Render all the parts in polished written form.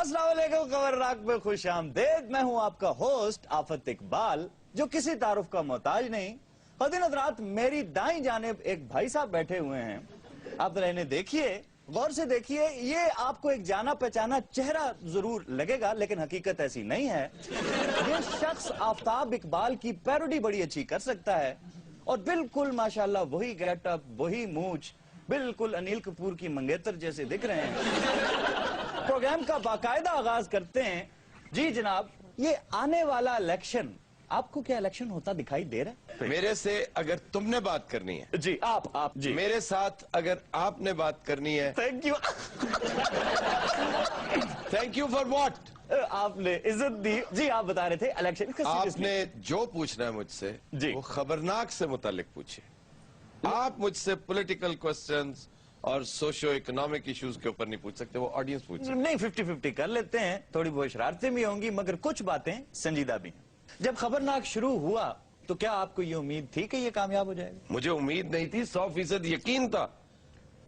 अस्सलाम वालेकुम, खबरनाक में खुश आमदेद। मैं हूं आपका होस्ट आफत इकबाल, जो किसी तारुफ का मोहताज नहीं। खुद हज़रात, मेरी दाईं जानिब एक भाई साहब बैठे हुए हैं। आप जरा इन्हें देखिए, गौर से देखिए। ये आपको एक जाना पहचाना चेहरा जरूर लगेगा, लेकिन हकीकत ऐसी नहीं है। ये शख्स आफताब इकबाल की पैरोडी बड़ी अच्छी कर सकता है और बिल्कुल माशाल्लाह वही गेटअप, वही मूंछ, बिल्कुल अनिल कपूर की मंगेतर जैसे दिख रहे हैं। प्रोग्राम का बाकायदा आगाज करते हैं। जी जनाब, ये आने वाला इलेक्शन, आपको क्या इलेक्शन होता दिखाई दे रहा है? मेरे से अगर तुमने बात करनी है जी आप जी, मेरे साथ अगर आपने बात करनी है, thank you. Thank you for what? आपने इज्जत दी। जी आप बता रहे थे इलेक्शन। आपने जो पूछना है मुझसे जी, वो खबरनाक से मुतालिक पूछिए। आप मुझसे पॉलिटिकल क्वेश्चंस और सोशो इकोनॉमिक इश्यूज के ऊपर नहीं पूछ सकते, वो ऑडियंस पूछ सकते। नहीं, 50-50 कर लेते हैं। थोड़ी बहुत शरारतें भी होंगी, मगर कुछ बातें संजीदा भी हैं। जब खबरनाक शुरू हुआ तो क्या आपको ये उम्मीद थी कि ये कामयाब हो जाएगा? मुझे उम्मीद नहीं थी, 100% यकीन था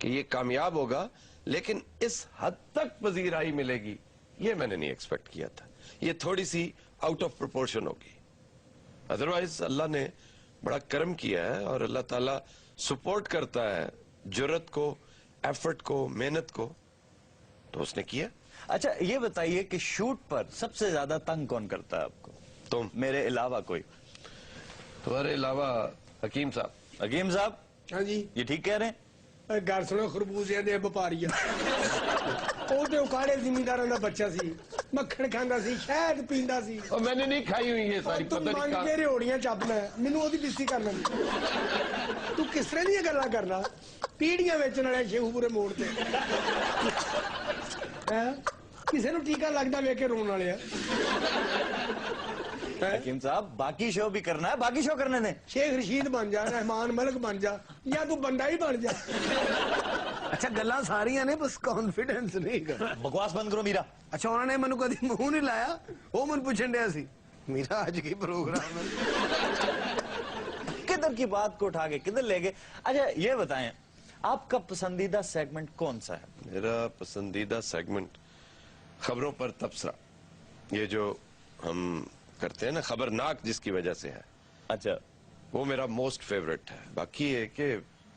कि ये कामयाब होगा, लेकिन इस हद तक पजीराई मिलेगी ये मैंने नहीं एक्सपेक्ट किया था। ये थोड़ी सी आउट ऑफ प्रोपोर्शन होगी। अदरवाइज अल्लाह ने बड़ा कर्म किया है और अल्लाह ताला सपोर्ट करता है जुर्रत को, एफर्ट को, मेहनत को, तो उसने किया। अच्छा ये बताइए कि शूट पर सबसे ज्यादा तंग कौन करता है आपको? तुम, मेरे अलावा कोई? तुम्हारे अलावा हकीम साहब। हकीम साहब? हाँ जी, ये ठीक कह रहे हैं। घर सुनो, खरबूजे दे व्यापारी ਉਹਦੇ ਉਕਾੜੇ ਜ਼ਿਮੀਂਦਾਰਾਂ ਦਾ ਬੱਚਾ ਸੀ, ਮੱਖਣ ਖਾਂਦਾ ਸੀ, ਸ਼ਹਿਦ ਪੀਂਦਾ ਸੀ। और मैंने नहीं खाई हुई ये सारी, ਤੂੰ पता ਮੰਗ नहीं ਕੇ ਰਿਓੜੀਆਂ ਚੱਪਣਾ, ਮੈਨੂੰ ਉਹਦੀ ਬਿਸਤੀ ਕਰਨਾ। ਤੂੰ ਕਿਸ ਤਰ੍ਹਾਂ ਦੀਆਂ ਗੱਲਾਂ ਕਰਨਾ? ਪੀੜੀਆਂ ਵੇਚਣ ਵਾਲੇ ਸ਼ੇਖੂਪੁਰੇ ਮੋੜ ਤੇ ਹੈ, ਕਿਸੇ ਨੂੰ ਟੀਕਾ ਲੱਗਦਾ ਵੇਖ ਕੇ ਰੋਣ ਵਾਲੇ ਆ। हकीम साहब बाकी शो भी करना है, बाकी शो करने दें। शेख रशीद बन जा, रहमान मलिक बन जा, या तू बंदा ही बन जा। अच्छा गल्लां सारियां ने, बस कॉन्फिडेंस नहीं कर। बकवास बंद करो मीरा। अच्छा उन्होंने मैनू कभी मुंह नहीं लाया, वो मन पूछन दिया सी मीरा आज की प्रोग्राम है। किधर की बात को उठा के किधर ले गए। अच्छा ये बताएं, आपका पसंदीदा सेगमेंट कौन सा है? मेरा पसंदीदा सेगमेंट खबरों पर तबसरा, ये जो हम करते हैं ना, खबरनाक जिसकी वजह से है। अच्छा, वो मेरा मोस्ट फेवरेट है। बाकी है कि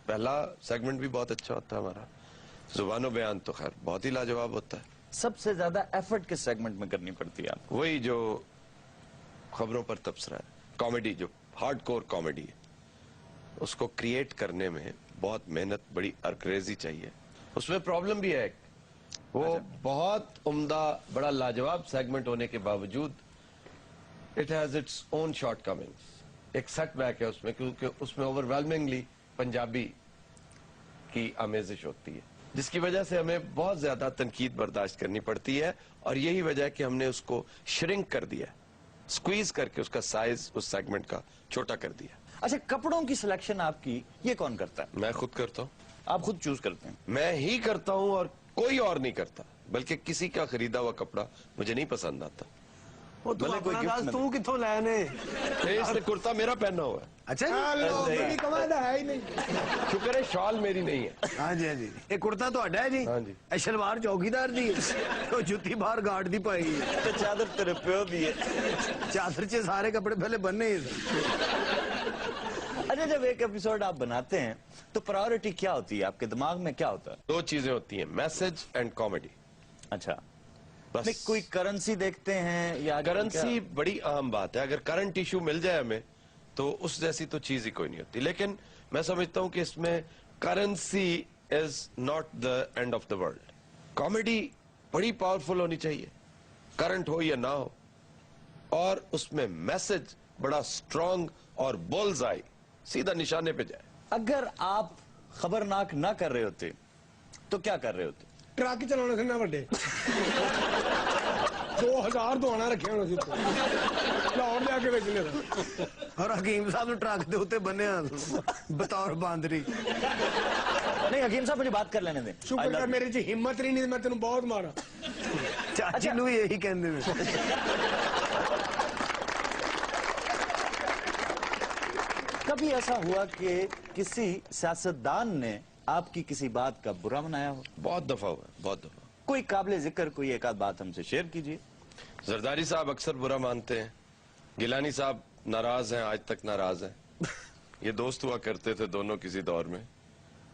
पहला सेगमेंट भी बहुत अच्छा होता है हमारा, जुबानो बयान तो खैर बहुत ही लाजवाब होता है। सबसे ज्यादा एफर्ट किस सेगमेंट में करनी पड़ती है आपको? वही जो खबरों पर तबसरा है, कॉमेडी, जो हार्डकोर कॉमेडी है, उसको क्रिएट करने में बहुत मेहनत, बड़ी अर्करेजी चाहिए। उसमें प्रॉब्लम भी है, वो बहुत उम्दा, बड़ा लाजवाब सेगमेंट होने के बावजूद it has its own shortcomings. एक सेटबैक है उसमें, क्योंकि उसमें ओवरवेलमिंगली पंजाबी की आमेजिश होती है, जिसकी वजह से हमें बहुत ज्यादा तनकीद बर्दाश्त करनी पड़ती है। और यही वजह है कि हमने उसको श्रिंक कर दिया, स्क्वीज करके उसका साइज उस सेगमेंट का छोटा कर दिया। अच्छा, कपड़ों की सिलेक्शन आपकी ये कौन करता है? मैं खुद करता हूँ। आप खुद चूज करते हैं? मैं ही करता हूँ और कोई और नहीं करता, बल्कि किसी का खरीदा हुआ कपड़ा मुझे नहीं पसंद आता। वो तू भले कोई अपना गिफ्ट गाज ना तू किथों लाने? इसने कुर्ता मेरा पहना हुआ है। अच्छा हेलो, मेरी कमादा है ही नहीं। शुक्र है शॉल मेरी नहीं है। हाँ जी, हाँ जी, ये कुर्ता तो है जी। हाँ जी। ये शलवार चौकीदार दी है, तो जुत्ती बाहर गार्ड दी पाई है, तो चादर तेरे प्यो दी है। चादर चे सारे कपड़े पहले बनने ही। अच्छा, जब एक एपिसोड आप बनाते हैं तो प्रायोरिटी क्या होती है आपके दिमाग में? क्या होता है? दो चीजें होती हैं, मैसेज एंड कॉमेडी। अच्छा, बस। नहीं कोई करेंसी देखते हैं या करेंसी बड़ी अहम बात है। अगर करंट इशू मिल जाए हमें तो उस जैसी तो चीज ही कोई नहीं होती। लेकिन मैं समझता हूं कि इसमें currency is not the end of the world. Comedy बड़ी पावरफुल होनी चाहिए, करंट हो या ना हो, और उसमें मैसेज बड़ा स्ट्रांग और बुल्सआई, सीधा निशाने पे जाए। अगर आप खबरनाक ना कर रहे होते तो क्या कर रहे होते? ट्रक चलाने से ना बड़े 2000 दुआना रखे होने से लाहौर जाके बेचने था। और हकीम साहब ने ट्रक दे उत्ते बने बतौर बांदरी। नहीं हकीम साहब, मुझे बात कर लेने दें। शुक्र कर मेरे च हिम्मत नहीं, मैं तेन बहुत मारा। चाची नू भी यही कहते हैं। कभी ऐसा हुआ कि किसी सियासतदान ने आपकी किसी बात का बुरा मनाया हो? बहुत दफा हुआ है, बहुत दफा। कोई काबिल जिक्र कोई एक आध बात हमसे शेयर कीजिए। जरदारी साहब अक्सर बुरा मानते हैं, गिलानी साहब नाराज हैं, आज तक नाराज हैं। ये दोस्त हुआ करते थे दोनों किसी दौर में।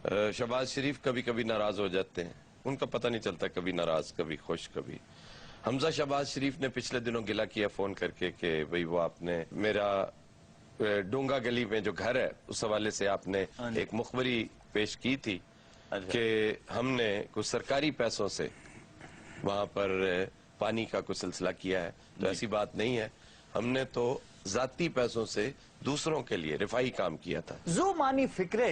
शहबाज शरीफ कभी कभी नाराज हो जाते हैं, उनका पता नहीं चलता, कभी नाराज कभी खुश कभी। हमजा शहबाज शरीफ ने पिछले दिनों गिला किया फोन करके कि भाई वो आपने मेरा डूंगा गली में जो घर है उस हवाले से आपने एक मुखबरी पेश की थी कि हमने कुछ सरकारी पैसों से वहां पर पानी का कुछ सिलसिला किया है। तो ऐसी बात नहीं है, हमने तो जाती पैसों से दूसरों के लिए रिफाई काम किया था। जो मानी फिक्रे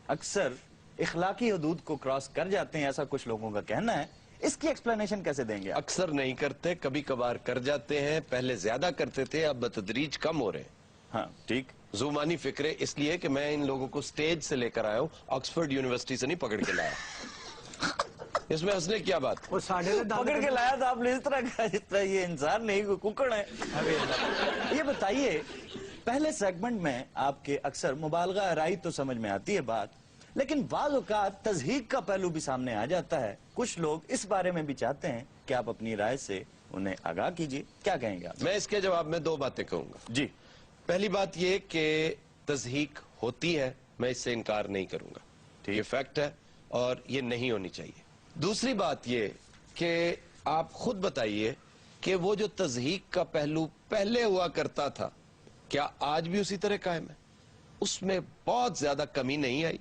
अक्सर इखलाकी हदूद को क्रॉस कर जाते हैं, ऐसा कुछ लोगों का कहना है। इसकी एक्सप्लेनेशन कैसे देंगे आप? अक्सर नहीं करते, कभी कभार कर जाते हैं, पहले ज्यादा करते थे, अब बतदरीज कम हो रहे हैं। हाँ ठीक। जुमानी फिक्रे इसलिए कि मैं इन लोगों को स्टेज से लेकर आया हूँ, ऑक्सफोर्ड यूनिवर्सिटी से नहीं पकड़ के लाया। इसमें हंसने क्या बात? वो साढ़े पकड़ के लाया था आपने इस तरह का, जिस तरह ये इंसान नहीं कोई कुकड़ है। ये बताइए, पहले सेगमेंट में आपके अक्सर मुबालगा आराई तो समझ में आती है बात, लेकिन बाज़ औक़ात तज़हीक का पहलू भी सामने आ जाता है। कुछ लोग इस बारे में भी चाहते हैं कि आप अपनी राय से उन्हें आगाह कीजिए। क्या कहेंगे आप? मैं इसके जवाब में दो बातें कहूंगा जी। पहली बात यह कि तज़हीक होती है, मैं इससे इनकार नहीं करूंगा, ये फैक्ट है और ये नहीं होनी चाहिए। दूसरी बात ये कि आप खुद बताइए कि वो जो तज़हीक का पहलू पहले हुआ करता था, क्या आज भी उसी तरह कायम है? उसमें बहुत ज्यादा कमी नहीं आई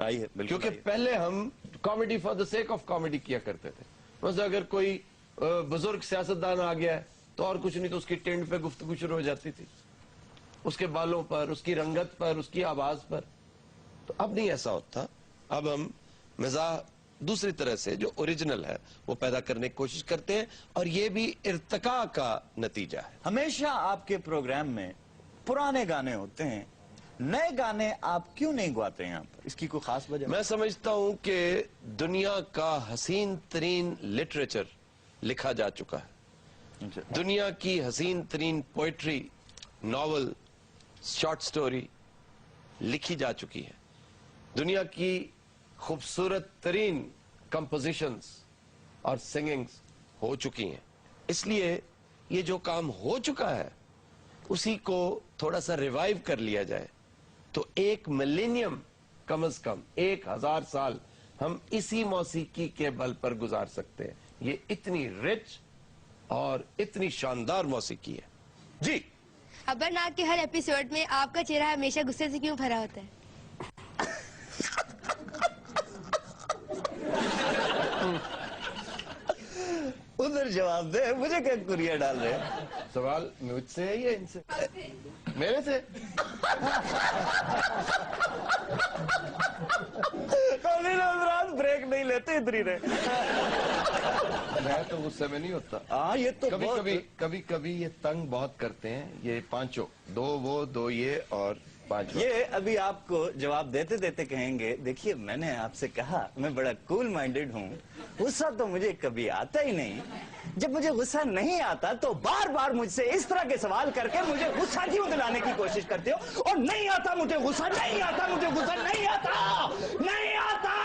है, क्योंकि पहले हम comedy for the sake of comedy किया करते थे। मतलब अगर कोई बुजुर्ग सियासतदान आ गया है तो और कुछ नहीं तो उसकी टेंट पे गुफ्तगू शुरू हो जाती थी, उसके बालों पर, उसकी रंगत पर, उसकी आवाज पर। तो अब नहीं ऐसा होता, अब हम मिजाह दूसरी तरह से जो ओरिजिनल है वो पैदा करने की कोशिश करते हैं, और ये भी इर्तिका का नतीजा है। हमेशा आपके प्रोग्राम में पुराने गाने होते हैं, नए गाने आप क्यों नहीं गाते हैं यहाँ पर? इसकी कोई खास वजह? मैं समझता हूं कि दुनिया का हसीन तरीन लिटरेचर लिखा जा चुका है। दुनिया की हसीन तरीन पोइट्री, नॉवल, शॉर्ट स्टोरी लिखी जा चुकी है। दुनिया की खूबसूरत तरीन कंपोजिशंस और सिंगिंग्स हो चुकी हैं। इसलिए ये जो काम हो चुका है उसी को थोड़ा सा रिवाइव कर लिया जाए तो 1 मिलेनियम, कम से कम 1000 साल हम इसी मौसीकी के बल पर गुजार सकते हैं। ये इतनी रिच और इतनी शानदार मौसीकी है। जी। अबरनाक के हर एपिसोड में आपका चेहरा हमेशा गुस्से से क्यों भरा होता है? उधर जवाब दे, मुझे क्या कुरिया डाल रहे हैं? सवाल मुझसे है या इनसे? मेरे से? ब्रेक नहीं लेते इधर ही रहे। मैं तो गुस्से में नहीं होता। हाँ ये तो कभी कभी ये तंग बहुत करते हैं, ये पांचों, 2 वो 2 ये और 5 ये अभी आपको जवाब देते देते कहेंगे, देखिए मैंने आपसे कहा मैं बड़ा कूल माइंडेड हूँ, गुस्सा तो मुझे कभी आता ही नहीं। जब मुझे गुस्सा नहीं आता तो बार बार मुझसे इस तरह के सवाल करके मुझे गुस्सा क्यों दिलाने की कोशिश करते हो? और नहीं आता मुझे गुस्सा, नहीं आता मुझे गुस्सा, नहीं आता, नहीं आता।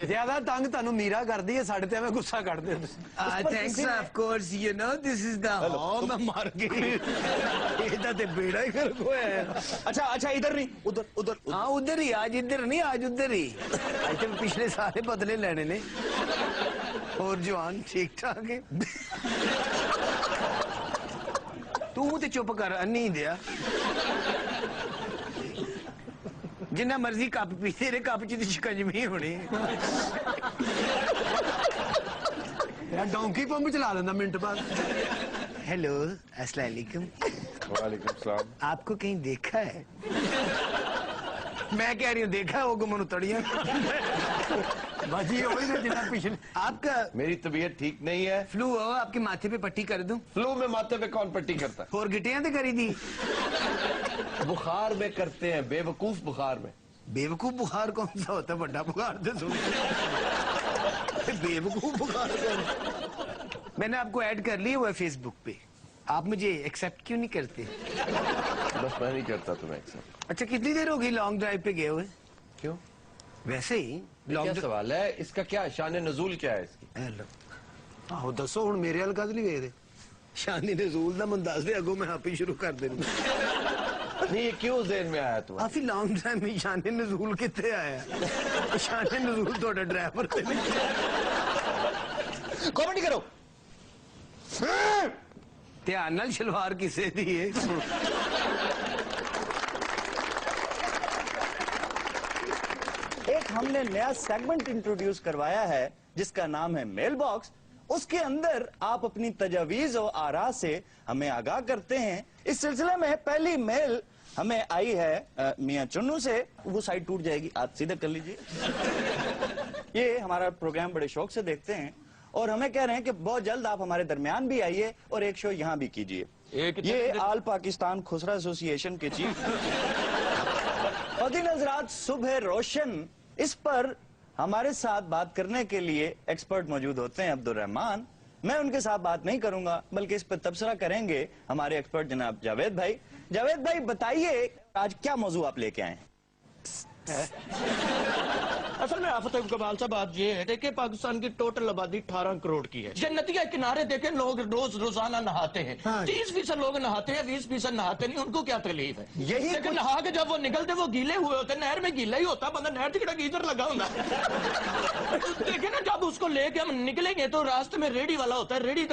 ज्यादा तंग तानू मीरा कर दी है, साढ़े ते मैं गुस्सा कर दे। Thanks of course, you know this is the home. मैं मर गई, इधर ते बेड़ा ही कर को है। अच्छा इधर नहीं, उधर उधर। हाँ उधर ही, आज इधर नहीं, आज उधर ही। आज तो पिछले सारे बदले लेने ने। और जवान ठीक ठाक है। तू ते चुप कर, नहीं दिया जिन्ना मर्जी कप पी, तेरे कप च शिकंजवी होनी। डोंकी पंप चला लेना मिनट बाद। हेलो, अस्सलाम वालेकुम। वालेकुम सलाम। आपको कहीं देखा है? मैं कह रही हूँ देखा है, वो गुमन तड़िया बाजी वही ना जितना पिछले। आपका मेरी तबीयत ठीक नहीं है। फ्लू हो, आपके माथे पे पट्टी कर दूं? फ्लू में माथे पे कौन पट्टी करता है? और गिटियां तो करी थी। बुखार में करते हैं, बेवकूफ बुखार में। बेवकूफ बुखार कौन सा होता है? बड़ा बुखार तो सुन। बेवकूफ बुखार कौन? मैंने आपको ऐड कर लिया हुआ है फेसबुक पे। आप मुझे एक्सेप्ट क्यों नहीं करते? बस मैं नहीं करता तुम्हें एक्सेप्ट। अच्छा, कितनी देर होगी लॉन्ग ड्राइव पे गए हुए? क्यों? वैसे ही क्या सवाल है इसका? क्या शान नजूल क्या है इसकी? आहो दसो हुण मेरे वाल कद नहीं गए? शानी नजूल दा मैं दस दे, अगों मैं आप ही शुरू कर देना। नहीं, ये क्यों ज़हन में आया तुम्हें? काफी लॉन्ग टाइम में शानी नजूल कितने आया? शानी नजूल थोड़ा ड्राइवर थे। कॉमेडी करो। ध्यान नाल शलवार किसे दी है? एक हमने नया सेगमेंट इंट्रोड्यूस करवाया है जिसका नाम है मेल बॉक्स। उसके अंदर आप अपनी तजावीज और आरा से हमें आगाह करते हैं। इस सिलसिले में पहली मेल हमें आई है मियां चुन्नू से। वो साइड टूट जाएगी, आप सीधे कर लीजिए। ये हमारा प्रोग्राम बड़े शौक से देखते हैं और हमें कह रहे हैं कि बहुत जल्द आप हमारे दरमियान भी आइए और एक शो यहाँ भी कीजिए। ये आल पाकिस्तान खुसरा एसोसिएशन के चीफ हज़रात सुबह रोशन, इस पर हमारे साथ बात करने के लिए एक्सपर्ट मौजूद होते हैं अब्दुल रहमान। मैं उनके साथ बात नहीं करूंगा बल्कि इस पर तबसरा करेंगे हमारे एक्सपर्ट जनाब जावेद भाई। जावेद भाई बताइए आज क्या मौजू आप लेके आए हैं? असल में आफत इकबाल साहब बात ये है, देखिए पाकिस्तान की टोटल आबादी 18 करोड़ की है। जन्नतिया किनारे देखें लोग रोजाना नहाते हैं। 30% लोग नहाते हैं, 20% नहाते नहीं। उनको क्या तकलीफ है? यही लेकिन नहा के जब वो निकलते वो गीले हुए होते, नहर में गीला ही होता, बंदा नहर टिकड़ा गीजर लगा होता। देखिए ना, जब उसको लेके हम निकलेंगे तो रास्ते में रेडी वाला होता है। रेडी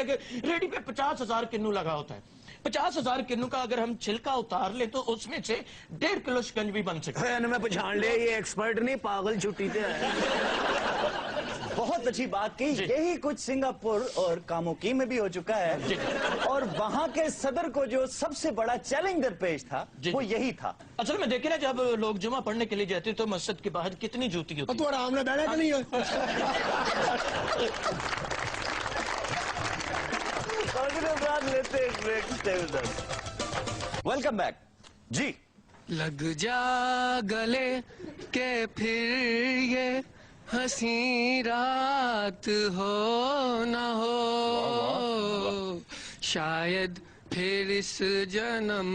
पे 50,000 किन्नू लगा होता है। 50,000 किन्नू का अगर हम छिलका उतार ले तो उसमें से 1.5 किलो शिकंजी बन सकती है। मैं पहचान लिया, ये एक्सपर्ट नहीं, पागल छुट्टी पे है। बहुत अच्छी बात की। यही कुछ सिंगापुर और कामोकी में भी हो चुका है और वहां के सदर को जो सबसे बड़ा चैलेंज दरपेश था वो यही था। असल में देखिए ना, जब लोग जुमा पढ़ने के लिए जाते तो मस्जिद के बाहर कितनी जूती होती है। तो आराम में बैठा नहीं है। लेते वेलकम बैक जी। लग जा गले के फिर ये हंसी रात हो न हो, शायद फिर इस जन्म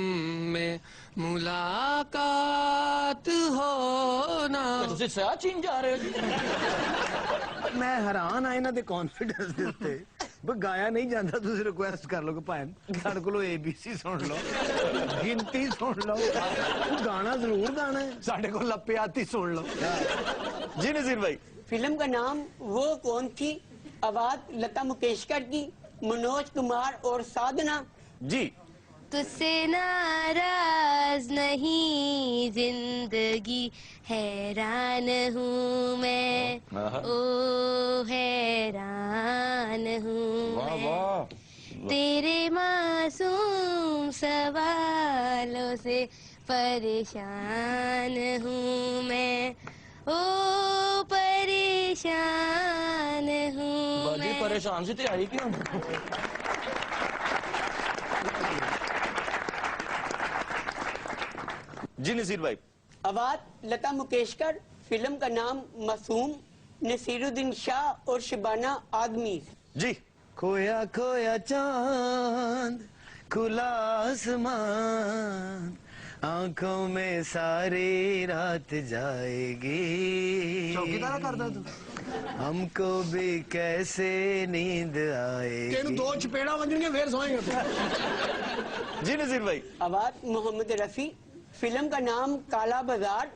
में मुलाकात हो ना। तुझे सया चीन जा रहे हो? मैं हैरान आए ना दे कॉन्फिडेंस देते गाया नहीं जाता। तुम रिक्वेस्ट कर लो कि भैन साढ़े को ABC सुन लो, गिनती सुन लो, गाना जरूर गाना है, साढ़े को लप्पियाती सुन लो। जी नजीर भाई, फिल्म का नाम वो कौन थी? आवाज लता मंगेशकर की, मनोज कुमार और साधना। जी। तुझसे नाराज नहीं जिंदगी, हैरान हूँ मैं, ओ हैरान हूँ मैं, तेरे मासूम सवालों से परेशान हूँ मैं, ओ परेशान हूँ बाजी मैं। परेशान से तो आई क्यों? जी नसीर भाई। आवाज लता मंगेशकर, फिल्म का नाम मासूम, नसीरुद्दीन शाह और शबाना आदमी। जी। खोया खोया चांद, खुला आसमान, आंखों में सारी रात जाएगी, चौकीदार करता तू हमको भी कैसे नींद आएगी। तेन दो चपेड़ा वजणगे फिर सोएगा। जी नजीर भाई। आवाज मोहम्मद रफी, फिल्म का नाम काला बाजार,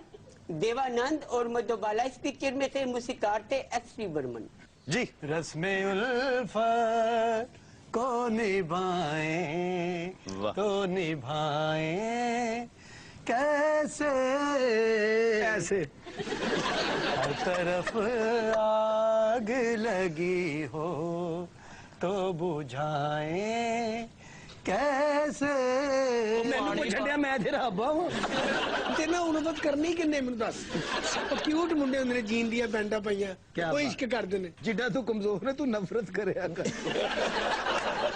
देवानंद और मधुबाला इस पिक्चर में थे, मूसीकार थे S.V. बर्मन। जी। रस्मे उल्फत को निभाएं तो निभाएं कैसे, ऐसे हर तरफ आग लगी हो तो बुझाएं कैसे। मैंने छड़िया, मैं तेरा अब्बा हूं। तेना उन्नत करनी किन्ने मैनू दस। क्यूट मुंडे हुंदे ने, जीन दियां पैंटां पाइयां, क्या वो इश्क करदे ने। जिड्डा तू कमजोर है तू नफरत करे कर।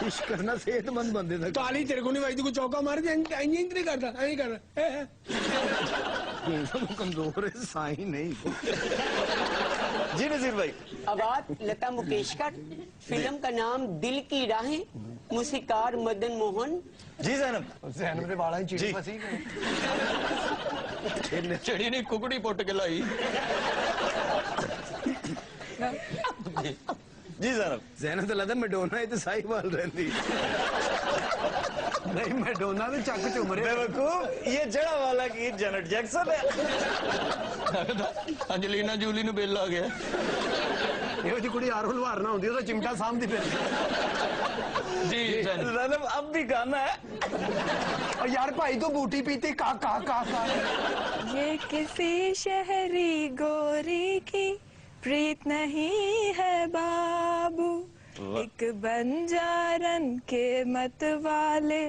इश्क करना सेहतमंद बंदे दा। ताली तेरे को नहीं वाजदी, कोई चौका मार दे इंज नहीं करदा, ऐ करदा। कमजोर है, साई नहीं। जी नजीर भाई। आवाज लता मंगेशकर, फिल्म का नाम दिल की राहें, मूसीकार मदन मोहन। जी जैनब। जैनब दे वाला चिड़ी जी। फसी चिड़ी नहीं कुकड़ी पुट के लाई। जी जैनब। जैनब तो लगता मैडोना ही तो साहिवाल रहती नहीं मैडोना तो चक चुम रहे बेवकूफ, ये जड़ा वाला गीत जेनेट जैक्सन है। अंजलिना जूली नु बिल आ गया। ਇਹੋ ਜਿਹੀ ਕੁੜੀ ਆਰੋ ਲਵਾਰ ਨਾ ਹੁੰਦੀ ਉਹਦਾ ਚਿਮਟਾ ਸਾਹਮਣੇ ਫਿਰ जी जैनब। जैनब अब भी गाना है। और यार भाई तो बूटी पीती का ये किसी शहरी गोरी की प्रीत नहीं है बाबू, एक बंजारन के मत वाले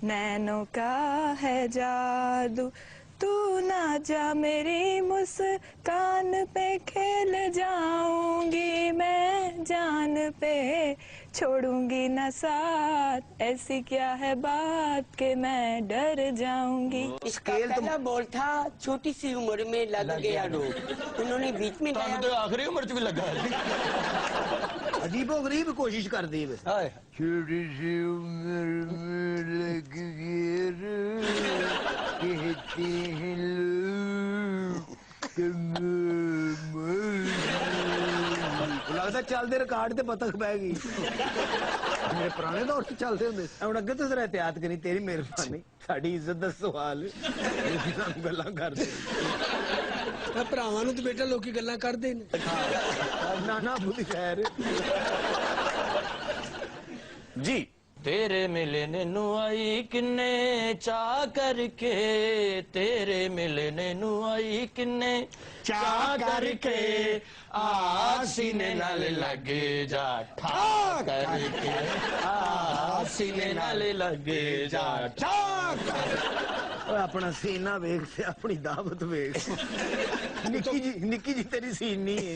नैनों का है जादू। तू ना जा मेरी मुस्कान पे खेल जाऊंगी मैं जान पे, छोड़ूंगी ना साथ, ऐसी क्या है बात कि मैं डर जाऊंगी। इसका पहला बोल था छोटी सी उम्र में लग गया रोग, उन्होंने बीच में गाया। तो आखिरी उम्र च भी लगा है। अजीबो गरीब कोशिश कर दी बस। हाय। छोटी सी उम्र में लग गया रोग, कहते हैं लोग लगता चलते रिकॉर्ड ते पतंग पै गई। मेरे पुराने दौर से चलते होंगे हम अगे तो जरा एहतियात करी, तेरी मेहरबानी साड़ी इज्जत दा सवाल गल्लां करदे भरावां नूं ते बेटा लोकी गल्लां करदे ने। ना ना बुरी खैर जी। तेरे मिलने नु आई किन्ने चा करके, तेरे मिलने नु आई किन्ने चा करके, आ सीने नाल लगे जा ठा करके, आ सीने नाल लगे जा ठा ओए अपना सीना वेख से अपनी दावत वेख। निक्की जी तेरी सीनी है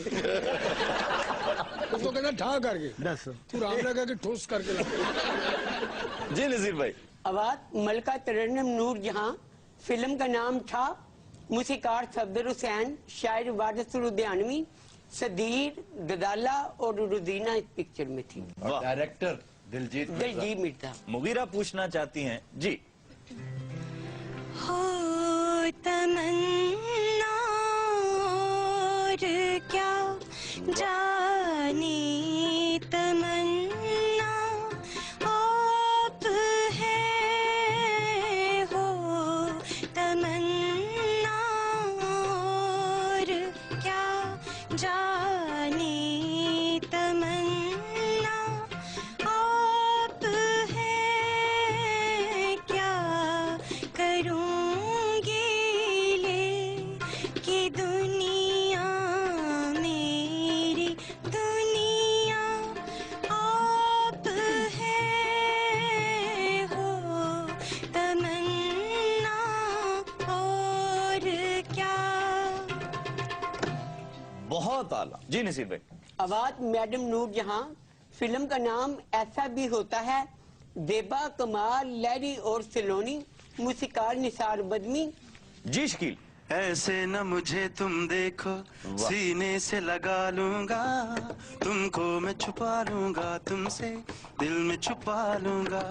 उसको कहना ठा करके दस तू राम लगा के ठोस करके ला। जी नजीर भाई। आवाज मलका तरन्नुम नूर जहां, फिल्म का नाम था, मूसीकार सफदर हुसैन, शायर वारिस लुधियानवी, सदीर गदाला और रुदीना इस पिक्चर में थी। डायरेक्टर दिलजीत मिर्जा। मुगीरा पूछना चाहती हैं जी। हो तमन्ना और क्या जानी तमन्ना आप है, हो तमन्ना और क्या जानी तमन्ना आप है, क्या करूँगी ले कि दुनिया मेरी दुनिया आप है, हो तमन्ना और क्या। बहुत आला। जी नसीर भाई। आवाज मैडम नूर जहां, फिल्म का नाम ऐसा भी होता है, देबा कमाल लहरी और सलोनी, मूसीकार निसार बदमी। जी शकील। ऐसे न मुझे तुम देखो, सीने से लगा लूंगा, तुमको मैं छुपा लूंगा, तुमसे दिल में छुपा लूंगा।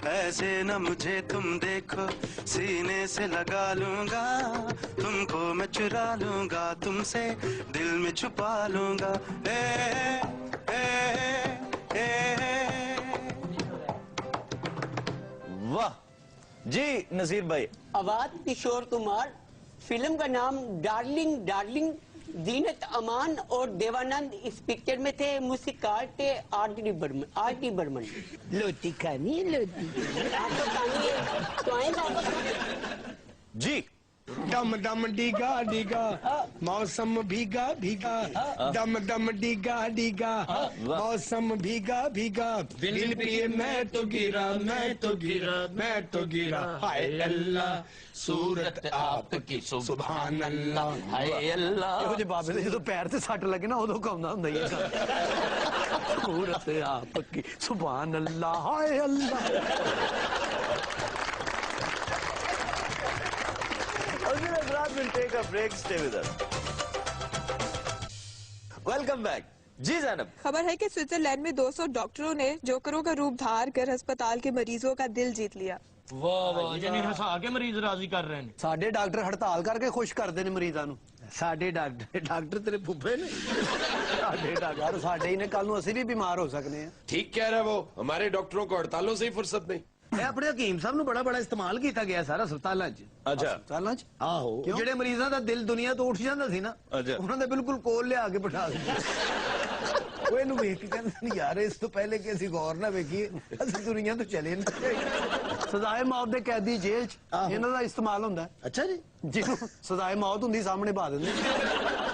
ऐसे न मुझे तुम देखो, सीने से लगा लूंगा, तुमको मैं चुरा लूंगा, तुमसे दिल में छुपा लूंगा। वाह जी नजीर भाई। आवाज किशोर कुमार, फिल्म का नाम डार्लिंग डार्लिंग, जीनत अमान और देवानंद इस पिक्चर में थे, मूसीकार थे आर.डी. बर्मन। लोटी खानी है, लोटी आपको खानी है तो आए ना। जी। दम दम डीगा डीगा, मौसम भीगा भीगा, दम दम डीगा डीगा, मौसम भीगा भीगा, दिल पिए मैं तो गिरा, मैं तो गिरा, मैं तो गिरा, हाय अल्लाह सूरत आपकी सुभान अल्लाह, हाय अल्लाह। ਇਹੋ ਜਿਹੇ ਬਾਬੇ ਦੇ ਜਦੋਂ ਪੈਰ ਤੇ ਸੱਟ ਲੱਗੇ ਨਾ ਉਦੋਂ ਕੌਂਦਾ ਹੁੰਦਾ ਹੀ ਸੂਰਤ ਆਪਕੀ ਸੁਭਾਨ ਅੱਲਾ ਹਾਏ ਅੱਲਾ। We'll take a break. Stay with us. Welcome back. जी जैनब। खबर है कि स्विट्जरलैंड में 200 डॉक्टरों ने जोकरों का रूप धार कर अस्पताल के मरीजों का दिल जीत लिया। वाह वाह, यानी हंसा के मरीज राजी कर रहे हैं। ਸਾਡੇ ਡਾਕਟਰ ਹੜਤਾਲ ਕਰਕੇ ਖੁਸ਼ ਕਰਦੇ ਨੇ ਮਰੀਜ਼ਾਂ ਨੂੰ। ਸਾਡੇ ਡਾਕਟਰ ਤੇਰੇ ਫੁੱਫੇ ਨੇ। ਸਾਡੇ ਡਾਕਟਰ ਸਾਡੇ ਹੀ ਨੇ, ਕੱਲ ਨੂੰ ਅਸੀਂ ਵੀ ਬਿਮਾਰ ਹੋ ਸਕਦੇ ਆ। ठीक कह रहा है वो, हमारे डॉक्टरों को हड़तालों से ही फुर्सत नहीं। ਇਹ ਆਪਣੇ ਹਕੀਮ ਸਾਹਿਬ ਨੂੰ ਬੜਾ ਇਸਤੇਮਾਲ ਕੀਤਾ ਗਿਆ ਸਾਰਾ ਹਸਪਤਾਲਾਂ 'ਚ। अच्छा ਹਸਪਤਾਲਾਂ 'ਚ ਆਹੋ, ਜਿਹੜੇ ਮਰੀਜ਼ਾਂ ਦਾ ਦਿਲ ਦੁਨੀਆ ਤੋਂ ਉੱਠ ਜਾਂਦਾ ਸੀ ਨਾ, ਅੱਛਾ। ਉਹਨਾਂ ਦੇ ਬਿਲਕੁਲ ਕੋਲ ਲਿਆ ਕੇ ਬਿਠਾ ਦਿੰਦੇ। ਉਹ ਇਹਨੂੰ ਵੇਖ ਕੇ ਕਹਿੰਦੇ ਨਹੀਂ ਯਾਰ, ਇਸ ਤੋਂ ਪਹਿਲੇ ਕਿ ਅਸੀਂ ਗੌਰ ਨਾ ਵੇਖੀਏ, ਅਸੀਂ ਦੁਨੀਆ ਤੋਂ ਚਲੇ ਨਾ ਜਾਈਏ। ਸਜ਼ਾਏ ਮੌਤ ਦੇ ਕੈਦੀ ਜੇਲ੍ਹ 'ਚ ਇਹਨਾਂ ਦਾ ਇਸਤੇਮਾਲ ਹੁੰਦਾ। ਅੱਛਾ ਜੀ। ਜਿਹਨੂੰ ਸਜ਼ਾਏ ਮੌਤ ਹੁੰਦੀ ਸਾਹਮਣੇ ਪਾ ਦਿੰਦੇ,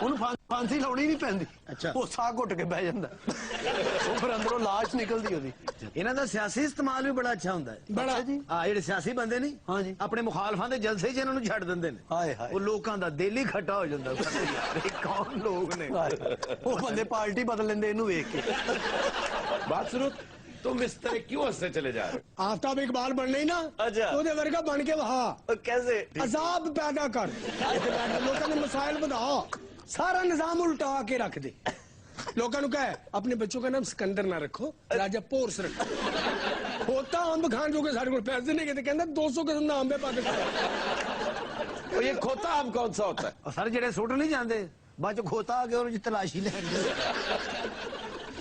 ਉਹਨੂੰ ਫਾਂਸੀ ਲਾਉਣੀ ਨਹੀਂ ਪੈਂਦੀ। ਅੱਛਾ। ਉਹ ਸਾਹ ਘੁੱਟ ਕੇ ਬਹਿ ਜਾਂਦਾ, ਉਹ ਫਿਰ ਅੰਦਰੋਂ ਲਾਸ਼ ਨਿਕਲਦੀ ਉਹਦੀ। ਇਹਨਾਂ ਦਾ ਸਿਆਸੀ ਇਸਤੇਮਾਲ ਵੀ ਬੜਾ ਅੱਛਾ ਹੁੰਦਾ ਹੈ। ਬੜਾ ਜੀ। ਹਾਂ, ਜਿਹੜੇ ਸਿਆਸੀ ਬੰਦੇ ਨਹੀਂ, ਹਾਂਜੀ, ਆਪਣੇ ਮੁਖਾਲਫਾਂ ਦੇ ਜਲਸੇ 'ਚ ਇਹਨਾਂ ਨੂੰ ਛੱਡ ਦਿੰਦੇ ਨੇ। ਹਾਏ ਹਾਏ, ਉਹ ਲੋਕਾਂ ਦਾ ਦਿਲ ਹੀ ਖੱਟਾ ਹੋ ਜਾਂਦਾ। ਯਾਰ ਇਹ ਕੌਣ ਲੋਕ ਨੇ? ਉਹ ਬੰਦੇ ਪਾਰਟੀ ਬਦਲ ਲੈਂਦੇ ਇਹਨੂੰ ਵੇਖ ਕੇ। बात सुनो, तुम इस तरह क्यों हंसते चले जा रहे हो? आफ्ताब इकबाल बनने ही ना अच्छा। ਉਹਦੇ ਵਰਗਾ ਬਣ ਕੇ ਵਹਾ, कैसे? ਅਜ਼ਾਬ ਪੈਦਾ ਕਰ, ਲੋਕਾਂ ਦੇ ਮਸਾਇਲ ਵਧਾ, ਸਾਰਾ ਨਿਜ਼ਾਮ ਉਲਟਾ ਕੇ ਰੱਖ ਦੇ। लोगों को कहे अपने बच्चों का नाम सिकंदर ना रखो, राजा पोर्स रखो। होता अंब खान जो के सारे को पैसे नहीं कहते, कहता 200 किस्म का अंब है पाकिस्तान। और ये खोता आम कौन सा होता है? सर जेडे सुट नहीं जाते बाद खोता आ गया और तलाशी लैंदे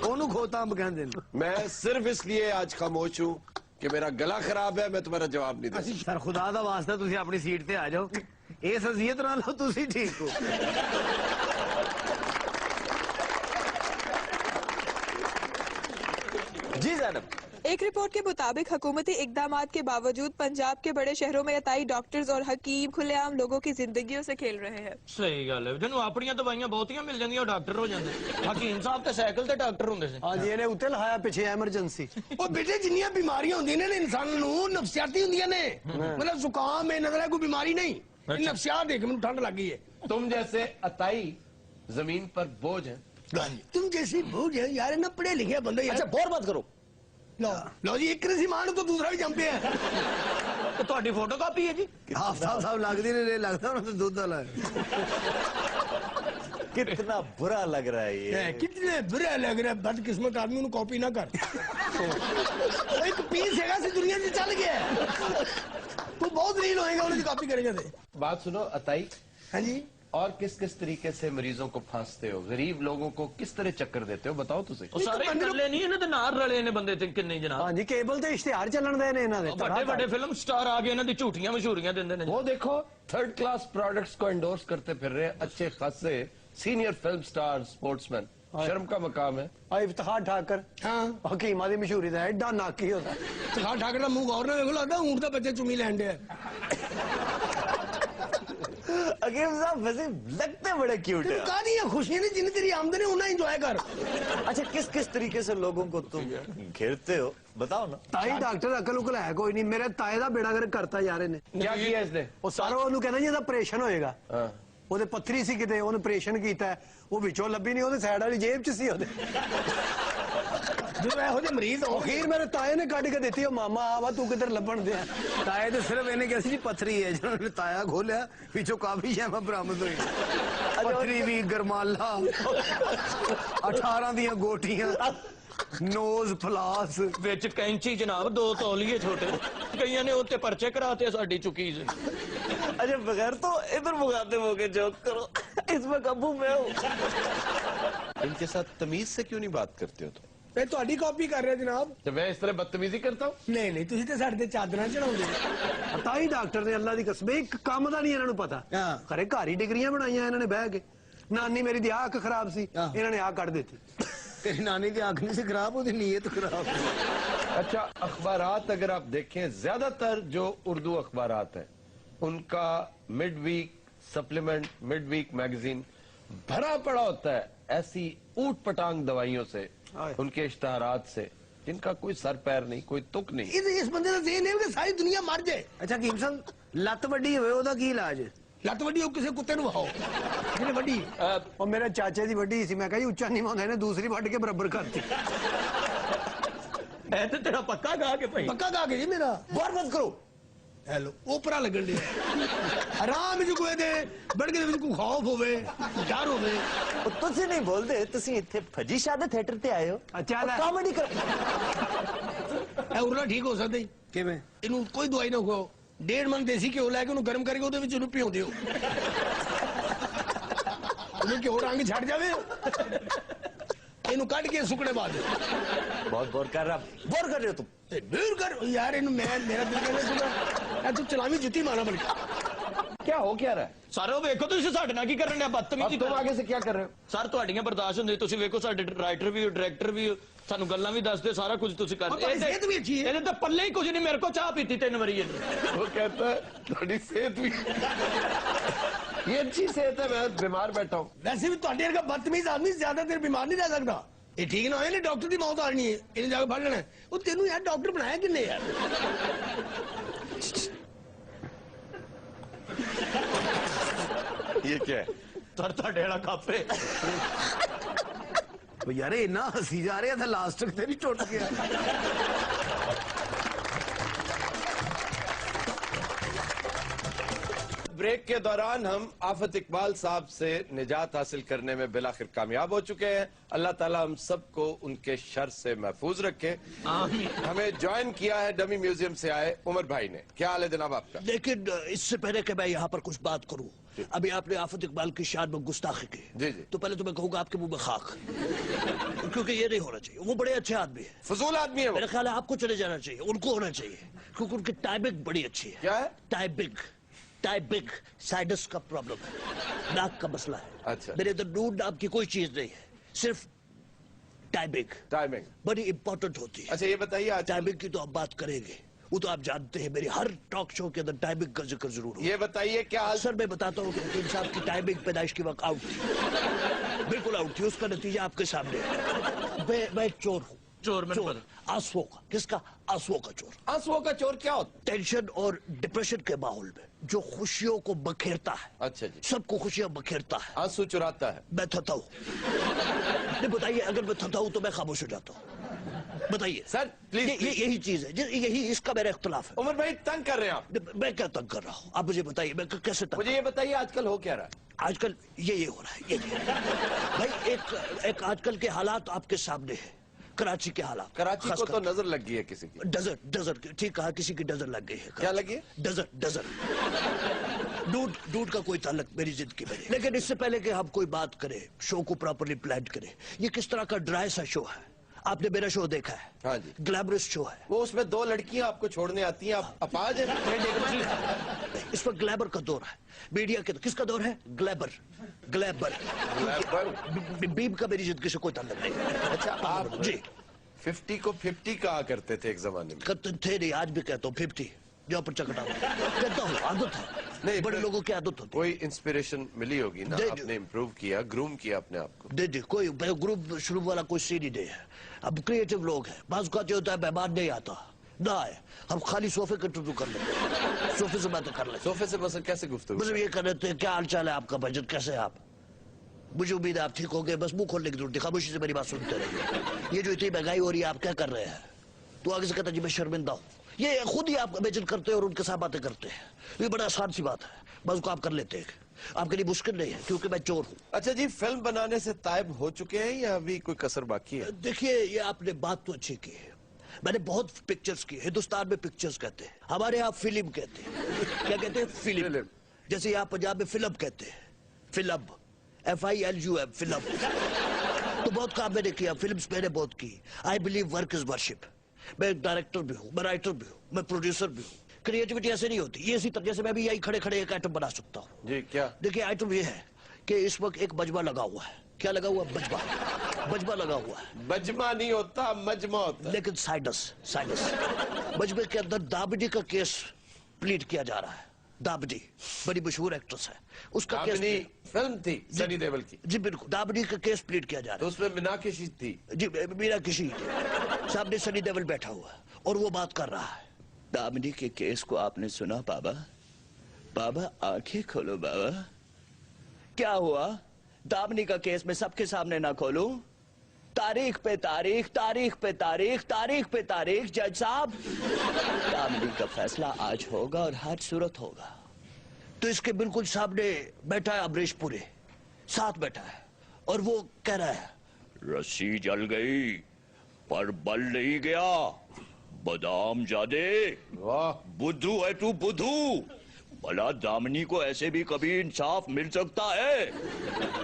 ओनू खोता अंब कहंदे ने। मैं सिर्फ इसलिए आज खामोश हूँ कि मेरा गला खराब है, मैं तुम्हारा जवाब नहीं दे सकता। सर खुदा दा वास्ता तुसी अपनी सीट ते आ जाओ, इस अजियत ना लो, तुसी ठीक हो। जी जैनब। एक रिपोर्ट के मुताबिक हुकूमती इकदामात के बावजूद पंजाब के बड़े शहरों में अताई डॉक्टर्स और हकीम खुलेआम लोगों की जिंदगियों से खेल रहे हैं। सही गल है, जिन्होंने अपनी दवाइयां बहुतियां मिल जांदियां डॉक्टर हो जांदे। हकीम साहब ते साइकिल ते डॉक्टर हुंदे सी। हां जी, ਇਹਨੇ ਉੱਤੇ ਲਹਾਇਆ ਪਿੱਛੇ ਐਮਰਜੈਂਸੀ। ਉਹ ਬੇਟੇ ਜਿੰਨੀਆਂ ਬਿਮਾਰੀਆਂ ਹੁੰਦੀਆਂ ਨੇ ਇਨਸਾਨ ਨੂੰ ਨਫਸੀਆਤੀ ਹੁੰਦੀਆਂ ਨੇ, मतलब जुकाम है नजर है कोई बीमारी नहीं, नफसियात देख ਮੈਨੂੰ ठंड लग गई है। तुम जैसे अताई जमीन पर बोझ है। तुम जैसी बोझ है यार, ना पढ़े लिखे बंदे यार। अच्छा बोर मत करो। लो जी, एक रसी मानो तो दूसरा भी जम पे है। तो ਤੁਹਾਡੀ ਫੋਟੋ ਕਾਪੀ ਹੈ ਜੀ। ਹਾਫ ਸਾਹਿਬ ਲੱਗਦੀ ਨੇ, ਲੱਗਦਾ ਉਹਨਾਂ ਤੇ ਦੁੱਧ ਵਾਲਾ ਹੈ। कितना बुरा लग रहा है ये। कितने बुरा लग रहा है, बदकिस्मत आदमी उन्हें कॉपी ना कर। एक पीस हैगा सी दुनिया से चल गया है, तू बहुत रील होएगा उन्हें कॉपी करेगा दे। बात सुनो अताई, हाँ जी, और किस किस तरीके से मरीजों को फांसते हो, गरीब लोगों को किस तरह चक्कर देते हो, बताओ तुझे। ਉਹ ਸਾਰੇ ਇਕੱਲੇ ਨਹੀਂ, ਇਹਨਾਂ ਦੇ ਨਾਲ ਰਲੇ ਨੇ ਬੰਦੇ ਤੇ ਕਿੰਨੇ ਜਨਾਬ। हाँ जी, केबल ते इश्तिहार चलन दे ने ਇਹਨਾਂ ਦੇ। ਵੱਡੇ ਵੱਡੇ ਫਿਲਮ ਸਟਾਰ ਆ ਗਏ, ਇਹਨਾਂ ਦੀ ਝੂਠੀਆਂ ਮਸ਼ਹੂਰੀਆਂ ਦਿੰਦੇ ਨੇ। वो देखो थर्ड क्लास प्रोडक्ट्स को एंडोर्स करते फिर रहे अच्छे खासे सीनियर फिल्म स्टार स्पोर्ट्समैन। शर्म का मकाम है। ਆ ਇਫਤਖਾਰ ਠਾਕਰ, हाँ ਹਕੀਮਾਂ ਦੀ ਮਸ਼ਹੂਰੀ ਦਾ ਐਡਾ ਨਾਕੀ ਹੁੰਦਾ। ठा ठाकर का मुंह गौर ना देखो, लगता ऊंट का बच्चे चुमी लैंड है। हकीम साहब वैसे लगते बड़े क्यूट है। कहा नहीं है, खुशियां नहीं जिन्हें तेरी आमदनी उन्हें एंजॉय कर। अच्छा किस किस तरीके से लोगों को तुम घेरते हो बताओ ना। ਤਾਈ ਡਾਕਟਰ ਅਕਲ ਉਕਲ ਹੈ ਕੋਈ ਨਹੀਂ, ਮੇਰੇ ਤਾਏ ਦਾ ਬੇੜਾ ਗਰ ਕਰਤਾ ਯਾਰ ਇਹਨੇ। क्या किया इसने? ਉਹ ਸਾਰਾ ਉਹਨੂੰ ਕਹਿੰਦਾ ਜੀ ਇਹਦਾ ਆਪਰੇਸ਼ਨ ਹੋਏਗਾ। हाँ। ਉਹਦੇ ਪੱਥਰੀ ਸੀ ਕਿਤੇ, ਉਹਨੇ ਆਪਰੇਸ਼ਨ ਕੀਤਾ, ਉਹ ਵਿੱਚੋਂ ਲੱਭੀ ਨਹੀਂ, ਉਹਦੇ ਸਾਈਡ ਵਾਲੀ ਜੇਬ 'ਚ ਸੀ ਉਹਦੇ। जो ਇਹੋ ਜਿਹੇ ਮਰੀਜ਼ ਹੋ ਅਖੀਰ ਮੇਰੇ ਤਾਏ ਨੇ ਕੱਢ ਕੇ ਦਿੱਤੀ, ਉਹ ਮਾਮਾ ਆਵਾ ਤੂੰ ਕਿੱਧਰ ਲੱਭਣ ਦਿਆ। ਤਾਏ ਤੇ ਸਿਰਫ ਇਹਨੇ ਕਿਹਾ ਸੀ ਜੀ ਪੱਥਰੀ ਹੈ, ਜਦੋਂ ਉਹਨੇ ਤਾਇਆ ਖੋਲਿਆ ਵਿੱਚੋਂ ਕਾਫੀ ਸ਼ੈਵਾਂ ਬਰਾਮਦ ਹੋਈ। ਪੱਥਰੀ ਵੀ, ਗਰਮਾਲਾ, 18 ਦੀਆਂ ਗੋਟੀਆਂ, ਨੋਜ਼ ਫਲਾਸ, ਵਿੱਚ ਕੈਂਚੀ ਜਨਾਬ, 2 ਤੌਲੀਏ ਛੋਟੇ। ਕਈਆਂ ਨੇ ਉੱਤੇ ਪਰਚੇ ਕਰਾਤੇ ਸਾਡੀ ਚੁੱਕੀ ਸੀ। अच्छा बगैर तो इधर मुकाते होके जोक करो, इसमें काबू में हूँ। इनके साथ तमीज से क्यों नहीं बात करते हो तुम? ਇਹ ਤੁਹਾਡੀ ਕਾਪੀ ਕਰ ਰਿਹਾ ਜਨਾਬ। जब मैं इस तरह बदतमीजी करता हूँ? ਨਹੀਂ ਨਹੀਂ, ਤੁਸੀਂ ਤੇ ਸਾਡੇ ਤੇ ਚਾਦਰਾਂ ਚੜਾਉਂਦੇ। ਤਾਈ ਡਾਕਟਰ ਨੇ ਅੱਲਾ ਦੀ ਕਸਮ ਇੱਕ ਕੰਮ ਦਾ ਨਹੀਂ ਇਹਨਾਂ ਨੂੰ ਪਤਾ। ਖਰੇ ਘਰ ਹੀ ਡਿਗਰੀਆਂ ਬਣਾਈਆਂ ਇਹਨਾਂ ਨੇ ਬਹਿ ਕੇ। ਨਾਨੀ ਮੇਰੀ ਦੀ ਅੱਖ ਖਰਾਬ ਸੀ, ਇਹਨਾਂ ਨੇ ਆ ਕੱਢ ਦਿੱਤੀ। ਤੇਰੀ ਨਾਨੀ ਦੀ ਅੱਖ नहीं सी खराब, ਉਹਦੀ ਨੀयत खराब। अच्छा अखबारात अगर आप देखें, ज्यादातर जो उर्दू अखबारात हैं उनका mid week supplement, mid week magazine भरा पड़ा होता है ऐसी ऊट पटांग दवाइयों से, उनके इश्तहारात से जिनका कोई सर पैर नहीं, कोई तुक नहीं। इस बंदे का ज़हन है कि सारी दुनिया मर जाए। ਅੱਛਾ ਹਕੀਮ ਸਾਹਿਬ, ਲੱਤ ਵੱਡੀ ਹੋਵੇ ਉਹਦਾ ਕੀ ਇਲਾਜ ਹੈ? ਲੱਤ ਵੱਡੀ ਹੋ ਕਿਸੇ ਕੁੱਤੇ ਨੂੰ ਵਹਾਓ ਜਿਹਨੇ ਵੱਡੀ। ਉਹ ਮੇਰੇ ਚਾਚੇ ਦੀ ਵੱਡੀ ਸੀ, ਮੈਂ ਕਿਹਾ ਜੀ ਉੱਚਾ ਨਹੀਂ ਹੁੰਦਾ, ਇਹਨੇ ਦੂਸਰੀ ਵੱਢ ਕੇ ਬਰਾਬਰ ਕਰਤੀ। ਐ ਤੇ ਤੇਰਾ ਪੱਕਾ ਗਾ ਕੇ ਭਾਈ। ਪੱਕਾ ਗਾ ਕੇ ਜੀ ਮੇਰਾ। गौर मत करो, हेलो ओपरा लगन दे आराम जो कोई दे बढ़ के ਵਿੱਚ ਕੋਈ ਖੌਫ ਹੋਵੇ ਡਰ ਹੋਵੇ ਉਹ ਤੁਸੀਂ ਨਹੀਂ ਬੋਲਦੇ ਤੁਸੀਂ ਇੱਥੇ ਫਜੀ ਸ਼ਾਦੇ ਥੀਏਟਰ ਤੇ ਆਏ ਹੋ ਅੱਛਾ ਲੈ ਕਾਮੇਡੀ ਕਰ ਇਹ ਉਰਲਾ ਠੀਕ ਹੋ ਸਕਦਾ ਕਿਵੇਂ ਇਹਨੂੰ ਕੋਈ ਦਵਾਈ ਨਾ ਖਾਓ 1.5 ਮਣ ਦੇਸੀ ਘਿਓ ਲੈ ਕੇ ਉਹਨੂੰ ਗਰਮ ਕਰਕੇ ਉਹਦੇ ਵਿੱਚ ਉਹਨੂੰ ਭਿਉਂ ਦਿਓ ਉਹਨੂੰ ਘਿਓ ਰੰਗ ਛੱਡ ਜਾਵੇ ਇਹਨੂੰ ਕੱਢ ਕੇ ਸੁੱਕਣੇ ਬਾਅਦ बहुत बोर कर रहा बोर कर रहे हो तुम ਤੇ ਦੂਰ ਕਰ ਯਾਰ ਇਹਨੂੰ ਮੈਂ ਮੇਰਾ ਦਿਲ ਕਹਿੰਦਾ ਸੁਣਾ ਤੂੰ ਚਲਾਵੀਂ ਜੁੱਤੀ ਮਾਰਾਂ ਬਣ क्या हो क्या रहा है ਸਰ ਉਹ ਵੇਖੋ ਤੁਸੀਂ ਸਾਡੇ ਨਾਲ ਕੀ ਕਰਨ ਡਿਆ ਬਦਤਮੀਜ਼ੀ तुम आगे से क्या कर रहे हो ਸਰ ਤੁਹਾਡੀਆਂ ਬਰਦਾਸ਼ਤ ਹੁੰਦੀ ਤੁਸੀਂ ਵੇਖੋ ਸਾਡੇ ਰਾਈਟਰ ਵੀ ਹੋ ਡਾਇਰੈਕਟਰ ਵੀ ਹੋ ਸਾਨੂੰ ਗੱਲਾਂ ਵੀ ਦੱਸਦੇ ਸਾਰਾ ਕੁਝ ਤੁਸੀਂ ਕਰਦੇ ਤੁਹਾਡੀ ਸਿਹਤ ਵੀ ਅੱਛੀ ਹੈ। ਇਹਦੇ ਤਾਂ ਪੱਲੇ ਹੀ ਕੁਝ ਨਹੀਂ ਮੇਰੇ ਕੋ ਚਾਹ ਪੀਤੀ 3 ਵਾਰੀ ਇਹਨੇ वो कहता है थोड़ी सेहत भी ये अच्छी सेहत है, मैं बीमार बैठा हूँ। ਵੈਸੇ ਵੀ ਤੁਹਾਡੇ ਵਰਗਾ ਬਦਤਮੀਜ਼ ਆਦਮੀ ਜ਼ਿਆਦਾ ਦੇਰ ਬਿਮਾਰ ਨਹੀਂ ਰਹਿ ਸਕਦਾ ਇਹ ਠੀਕ ਨਾ ਹੋਏ ਨੇ ਡਾਕਟਰ ਦੀ ਮੌਤ ਆਣੀ ਹੈ ਇਹਨੇ ਜਾ ਕੇ ਫੜ ਲੈਣਾ ਉਹ ਤੈਨੂੰ ਯਾਰ ਡਾਕਟਰ ਬਣਾਇਆ ਕਿੰਨੇ ਯਾਰ ये क्या है? ਸਰ ਤੁਹਾਡੇ ਵਾਲਾ ਕਾਪੇ यार इन्ना हंसी जा रहा था लास्ट तक तेरी टूट गया ब्रेक के दौरान हम आफत इकबाल साहब से निजात हासिल करने में बिलाखिर कामयाब हो चुके हैं। अल्लाह ताला हम सबको उनके शर से महफूज रखे। हमें ज्वाइन किया है डमी म्यूजियम से आए उमर भाई ने। क्या हाल है जनाब आपका? लेकिन इससे पहले कि मैं यहाँ पर कुछ बात करूं, अभी आपने आफत इकबाल की शान में गुस्ताखी की, जी जी, तो पहले तो मैं कहूंगा आपके मुंह में खाक, क्योंकि ये नहीं होना चाहिए। वो बड़े अच्छे आदमी है, फजूल आदमी है वो। मेरा ख्याल है आपको चले जाना चाहिए, उनको होना चाहिए, क्योंकि उनकी टाइमिंग बड़ी अच्छी है। क्या है? टाइमिंग साइनस का प्रॉब्लम है, नाक का मसला है। अच्छा। मेरे अंदर नून नाम की कोई चीज नहीं है, सिर्फ टाइमिंग बड़ी इंपॉर्टेंट होती है। अच्छा ये बताइए, आज टाइमिंग की तो आप बात करेंगे, वो तो आप जानते हैं, मेरी हर टॉक शो के अंदर टाइमिंग का जिक्र जरूर हो। ये बताइए क्या हाल? सर मैं बताता हूँ कि वकील साहब की टाइमिंग पैदाइश के वक्त आउट थी, बिल्कुल आउट थी। उसका नतीजा आपके सामने है। मैं चोर हूँ, चोर आंसुओं का। किसका? आंसुओं का चोर। आंसुओं का चोर क्या होता? टेंशन और डिप्रेशन के माहौल में जो खुशियों को बखेरता है, अच्छा जी, सबको खुशियां बखेरता है, आंसू चुराता है। मैं थता हूँ। नहीं बताइए, अगर मैं थता हूँ तो मैं खामोश हो जाता हूँ। बताइए सर प्लीज। यही चीज है, यही इसका मेरा इख्तलाफ है। उमर भाई तंग कर रहे हैं आप। मैं क्या तंग कर रहा हूँ, आप मुझे बताइए, मैं कैसे तंग? मुझे ये बताइए आजकल हो क्या रहा है? आजकल ये हो रहा है, ये भाई एक आजकल के हालात आपके सामने है। कराची के हालात, कराची को तो नजर लग गई है किसी की। डेजर्ट ठीक कहा, किसी की नजर लग गई है। क्या लगी? डेजर्ट दूध का कोई ताल्लुक मेरी जिंदगी में नहीं। लेकिन इससे पहले कि हम कोई बात करें, शो को प्रॉपर्ली प्लान करें, ये किस तरह का ड्राई सा शो है? आपने मेरा शो देखा है? हाँ जी। ग्लैमरस शो है वो, उसमें 2 लड़कियां आपको छोड़ने आती हैं, आप अपाज हैं। इस पर ग्लैमर का दौर है, मीडिया के। किसका दौर है? ग्लैमर। बीम का मेरी जिंदगी से कोई ताल्लुक नहीं। अच्छा आप जी 50 को 50 कहा करते थे एक जमाने में। थे नहीं, आज भी कहता हूँ 50 जो पर चकटा कहता हूँ, आदत है। नहीं, बड़े लोगों की आदत होती है। कोई इंस्पिरेशन मिली होगी ना, आपने इम्प्रूव किया, ग्रूम किया अपने आप को। दे कोई ग्रुप शुरू वाला कोई सीन ही नहीं है। अब क्रिएटिव लोग हैं, बात कहते होता है मेहमान नहीं आता ना आए, हम खाली सोफे का इंटरव्यू कर लेते हैं, सोफे से बातें कर लेते हैं। सोफे से बस कैसे गुफ्तगू? बस ये कर लेते हैं, क्या हाल चाल है आपका, बजट कैसे है आप? मुझे उम्मीद है आप ठीक हो गए, बस मुंह खोलने की जरूरत है, खामोशी से मेरी बात सुनते रहिए। ये जो इतनी महंगाई हो रही है, आप क्या कर रहे हैं? तो आगे से कहता जी मैं शर्मिंदा हूँ। ये खुद ही आप इमेजिन करते हैं और उनके साथ बातें करते हैं। ये बड़ा आसान सी बात है, बस उसको आप कर लेते हैं। आपके लिए मुश्किल नहीं है, क्योंकि मैं चोर हूँ। अच्छा जी, फिल्म बनाने से तायब हो चुके हैं या अभी कोई कसर बाकी है? देखिए, ये आपने बात तो अच्छी की है। मैंने बहुत पिक्चर्स की, हिंदुस्तान में पिक्चर्स कहते हैं, हमारे यहाँ फिल्म कहते हैं। क्या कहते हैं? फिल्म। जैसे यहाँ पंजाब में फिल्म कहते हैं, फिल्म, FILUM, फिल्म। तो बहुत काम मैंने किया, फिल्म्स मैंने बहुत की। I believe work is worship. मैं एक डायरेक्टर भी हूँ, मैं राइटर भी हूँ, मैं प्रोड्यूसर भी हूँ। क्रिएटिविटी ऐसे नहीं होती, ये इसी तरह से मैं भी यही खड़े खड़े एक आइटम बना सकता हूँ। जी क्या? देखिए आइटम ये है कि इस वक्त एक बजमा लगा हुआ है। क्या लगा हुआ? बजमा लगा हुआ है। बजमा नहीं होता, मजमा होता है। लेकिन साइनस बजमे के अंदर दाबडी का केस प्लीड किया जा रहा है। दाबडी बड़ी मशहूर एक्ट्रेस है, उसका केस फिल्म थी सनी देओल की। जी बिल्कुल, दाबडी का केस प्लीड किया जा रहा है। तो उसमें मीनाक्षी थी। जी मीनाक्षी सामने सनी देओल बैठा हुआ है और वो बात कर रहा है। दाबडी के केस को आपने सुना बाबा? बाबा आंखें खोलो बाबा। क्या हुआ? दाबडी का केस मैं सबके सामने ना खोलूं? तारीख पे तारीख, तारीख पे तारीख, तारीख पे तारीख, जज साहब दामनी का फैसला आज होगा और आज सूरत होगा। तो इसके बिल्कुल सामने बैठा है अमरीश पुरी, साथ बैठा है, और वो कह रहा है रस्सी जल गई पर बल नहीं गया, बादाम जादे। वाह, बुद्धू है तू, बुद्धू। भला दामनी को ऐसे भी कभी इंसाफ मिल सकता है?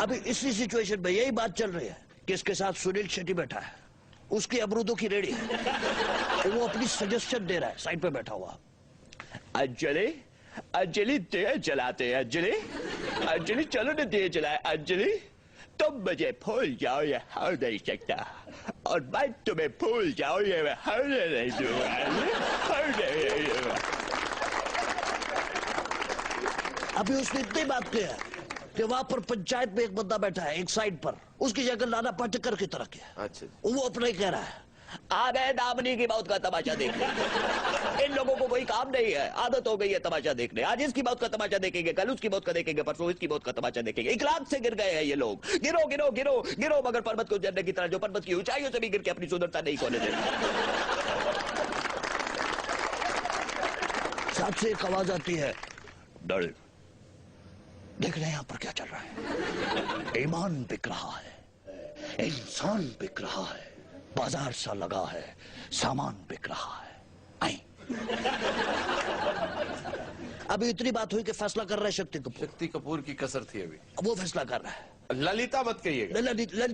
अभी इसी सिचुएशन में यही बात चल रही है कि इसके साथ सुनील शेट्टी बैठा है, उसकी अमरूदों की रेडी है, वो अपनी सजेशन दे रहा है साइड पे बैठा हुआ। अंजलि, अंजलि तेज चलाते हैं, अंजलि, अंजलि चलो ना तेज चलाए, अंजलि तुम मुझे भूल जाओ ये हो नहीं सकता, और मैं तुम्हें भूल जाओ ये मैं होने नहीं दूंगा। अभी उसने इतनी बात की है कि वहां पर पंचायत में एक बंदा बैठा है एक साइड पर, उसकी जगह नाना पाटेकर की तरह के। अच्छा। वो अपना ही कह रहा है आ गए दामनी की मौत का तमाशा देखने। इन लोगों को कोई काम नहीं है, आदत हो गई है तमाशा देखने। आज इसकी मौत का तमाशा देखेंगे, कल उसकी मौत का देखेंगे, परसों इसकी मौत का तमाशा देखेंगे। इखलाक से गिर गए हैं ये लोग। गिरो गिरो गिरो गिरो, मगर पर्वत को जरने की तरह जो पर्वत की ऊंचाइयों से भी गिर के अपनी सुंदरता नहीं खोने देते। साथ से एक आवाज आती है, डर देख रहे हैं यहां पर क्या चल रहा है। ईमान बिक रहा है, इंसान बिक रहा है, बाजार सा लगा है, सामान बिक रहा है। आई अभी इतनी बात हुई कि फैसला कर रहा है शक्ति कपूर। शक्ति कपूर की कसर थी अभी, वो फैसला कर रहा है। ललिता मत कहिएगा। ललिता